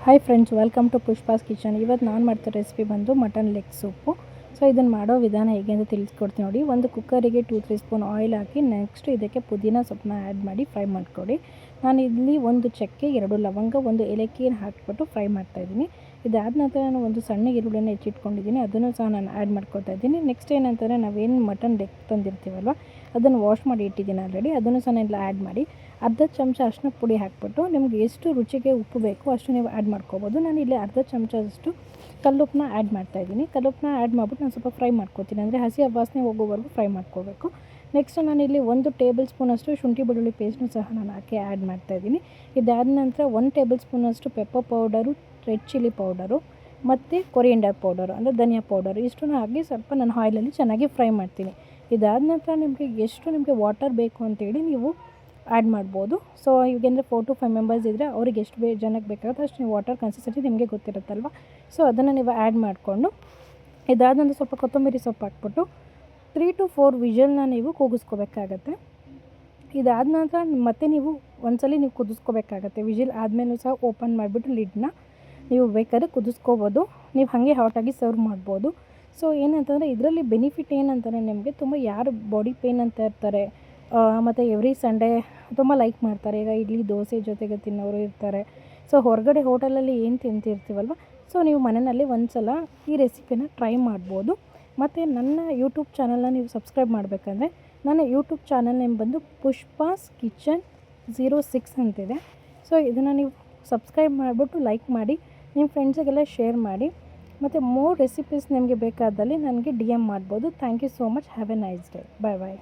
Hi friends, welcome to Pushpa's kitchen. ಇವತ್ತು ನಾನು ಮಾಡ್ತಿರೋ ರೆಸಿಪಿ ಬಂದು ಮಟನ್ ಲೆಗ್ ಸೂಪು. ಸೊ ಇದನ್ನು ಮಾಡೋ ವಿಧಾನ ಹೇಗೆ ಅಂತ ತಿಳಿಸ್ಕೊಡ್ತೀನಿ ನೋಡಿ. ಒಂದು ಕುಕ್ಕರಿಗೆ 2-3 ಸ್ಪೂನ್ ಆಯಿಲ್ ಹಾಕಿ ನೆಕ್ಸ್ಟ್ ಇದಕ್ಕೆ ಪುದೀನ ಸೊಪ್ಪನ್ನ ಆ್ಯಡ್ ಮಾಡಿ ಫ್ರೈ ಮಾಡಿಕೊಡಿ. ನಾನು ಇಲ್ಲಿ ಒಂದು ಚಕ್ಕೆ, 2 ಲವಂಗ, 1 ಏಲಕ್ಕಿಯನ್ನು ಹಾಕಿಬಿಟ್ಟು ಫ್ರೈ ಮಾಡ್ತಾಯಿದ್ದೀನಿ. ಇದಾದ ನಂತರ ನಾನು ಒಂದು ಸಣ್ಣ ಈರುಳ್ಳಿನ ಹೆಚ್ಚಿಟ್ಕೊಂಡಿದ್ದೀನಿ, ಅದನ್ನು ಸಹ ನಾನು ಆ್ಯಡ್ ಮಾಡ್ಕೊತಾ ಇದ್ದೀನಿ. ನೆಕ್ಸ್ಟ್ ಏನಂತಂದರೆ ನಾವೇನು ಮಟನ್ ಲೆಗ್ ತಂದಿರ್ತೀವಲ್ವ ಅದನ್ನು ವಾಶ್ ಮಾಡಿ ಇಟ್ಟಿದ್ದೀನಿ ಆಲ್ರೆಡಿ, ಅದನ್ನು ಸಹ ನಾನು ಆ್ಯಡ್ ಮಾಡಿ ಅರ್ಧ ಚಮಚ ಅರಿಶಿನ ಪುಡಿ ಹಾಕಿಬಿಟ್ಟು ನಿಮ್ಗೆ ಎಷ್ಟು ರುಚಿಗೆ ಉಪ್ಪು ಬೇಕು ಅಷ್ಟು ನೀವು ಆ್ಯಡ್ ಮಾಡ್ಕೋಬೋದು. ನಾನು ಇಲ್ಲಿ ಅರ್ಧ ಚಮಚದಷ್ಟು ಕಲ್ಲುಪ್ಪನ್ನ ಆ್ಯಡ್ ಮಾಡ್ತಾಯಿದ್ದೀನಿ. ಕಲ್ಲುಪ್ಪನ್ನ ಆ್ಯಡ್ ಮಾಡಿಬಿಟ್ಟು ನಾನು ಸ್ವಲ್ಪ ಫ್ರೈ ಮಾಡ್ಕೊತೀನಿ, ಅಂದರೆ ಹಸಿ ವಾಸನೆ ಹೋಗೋವರೆಗೂ ಫ್ರೈ ಮಾಡ್ಕೋಬೇಕು. ನೆಕ್ಸ್ಟ್ ನಾನಿಲ್ಲಿ 1 ಟೇಬಲ್ ಸ್ಪೂನಷ್ಟು ಶುಂಠಿ ಬೆಳ್ಳುಳ್ಳಿ ಪೇಸ್ಟ್ನು ಸಹ ನಾನು ಹಾಕಿ ಆ್ಯಡ್ ಮಾಡ್ತಾಯಿದ್ದೀನಿ. ಇದಾದ ನಂತರ 1 ಟೇಬಲ್ ಸ್ಪೂನಷ್ಟು pepper powder, red chilli powder ಮತ್ತು ಕೊರಿಯಂಡರ್ ಪೌಡರು ಅಂದರೆ ಧನಿಯಾ ಪೌಡರು ಇಷ್ಟನ್ನು ಹಾಕಿ ಸ್ವಲ್ಪ ನಾನು ಆಯಿಲಲ್ಲಿ ಚೆನ್ನಾಗಿ ಫ್ರೈ ಮಾಡ್ತೀನಿ. ಇದಾದ ನಂತರ ನಿಮಗೆ ವಾಟರ್ ಬೇಕು ಅಂತೇಳಿ ನೀವು ಆ್ಯಡ್ ಮಾಡ್ಬೋದು. ಸೊ ಈಗೇಂದರೆ 4 to 5 ಮೆಂಬರ್ಸ್ ಇದ್ದರೆ ಅವ್ರಿಗೆ ಎಷ್ಟು ಜನಕ್ಕೆ ಬೇಕಾಗುತ್ತೆ ಅಷ್ಟು ನೀವು ವಾಟರ್ ಕನ್ಸಿಸ್ಟೆನ್ಸಿ ನಿಮಗೆ ಗೊತ್ತಿರುತ್ತಲ್ವ. ಸೊ ಅದನ್ನು ನೀವು ಆ್ಯಡ್ ಮಾಡಿಕೊಂಡು ಇದಾದ ನಂತರ ಸ್ವಲ್ಪ ಕೊತ್ತಂಬರಿ ಸೊಪ್ಪು ಹಾಕ್ಬಿಟ್ಟು 3 to 4 ವಿಷಲ್ನ ನೀವು ಕೂಗಿಸ್ಕೋಬೇಕಾಗತ್ತೆ. ಇದಾದ ನಂತರ ಮತ್ತೆ ನೀವು ಒಂದ್ಸಲ ನೀವು ಕುದಿಸ್ಕೋಬೇಕಾಗತ್ತೆ. ವಿಷಲ್ ಆದಮೇಲೂ ಸಹ ಓಪನ್ ಮಾಡಿಬಿಟ್ಟು ಲಿಡ್ನ ನೀವು ಬೇಕಾದ್ರೆ ಕುದಿಸ್ಕೋಬೋದು, ನೀವು ಹಾಗೆ ಹಾಟಾಗಿ ಸರ್ವ್ ಮಾಡ್ಬೋದು. ಸೊ ಏನಂತಂದರೆ ಇದರಲ್ಲಿ ಬೆನಿಫಿಟ್ ಏನಂತಂದರೆ ನಿಮಗೆ ತುಂಬ ಯಾರು ಬಾಡಿ ಪೇಯ್ನ್ ಅಂತ ಇರ್ತಾರೆ ಮತ್ತು ಎವ್ರಿ ಸಂಡೇ ತುಂಬ ಲೈಕ್ ಮಾಡ್ತಾರೆ, ಈಗ ಇಡ್ಲಿ ದೋಸೆ ಜೊತೆಗೆ ತಿನ್ನೋರು ಇರ್ತಾರೆ. ಸೊ ಹೊರಗಡೆ ಹೋಟೆಲಲ್ಲಿ ಏನು ತಿಂತಿರ್ತೀವಲ್ವ, ಸೊ ನೀವು ಮನೆಯಲ್ಲಿ ಒಂದು ಸಲ ಈ ರೆಸಿಪಿನ ಟ್ರೈ ಮಾಡ್ಬೋದು. ಮತ್ತು ನನ್ನ ಯೂಟ್ಯೂಬ್ ಚಾನಲ್ನ ನೀವು ಸಬ್ಸ್ಕ್ರೈಬ್ ಮಾಡಬೇಕಂದ್ರೆ ನನ್ನ ಯೂಟ್ಯೂಬ್ ಚಾನಲ್ ನೇಮ್ ಬಂದು ಪುಷ್ಪಾಸ್ ಕಿಚನ್ 06 ಅಂತಿದೆ. ಸೊ ಇದನ್ನು ನೀವು ಸಬ್ಸ್ಕ್ರೈಬ್ ಮಾಡಿಬಿಟ್ಟು ಲೈಕ್ ಮಾಡಿ ನಿಮ್ಮ ಫ್ರೆಂಡ್ಸಿಗೆಲ್ಲ ಶೇರ್ ಮಾಡಿ. ಮತ್ತು ಮೋರ್ ರೆಸಿಪೀಸ್ ನಿಮಗೆ ಬೇಕಾದಲ್ಲಿ ನನಗೆ DM ಮಾಡ್ಬೋದು. Thank you so much. Have a nice day. Bye bye.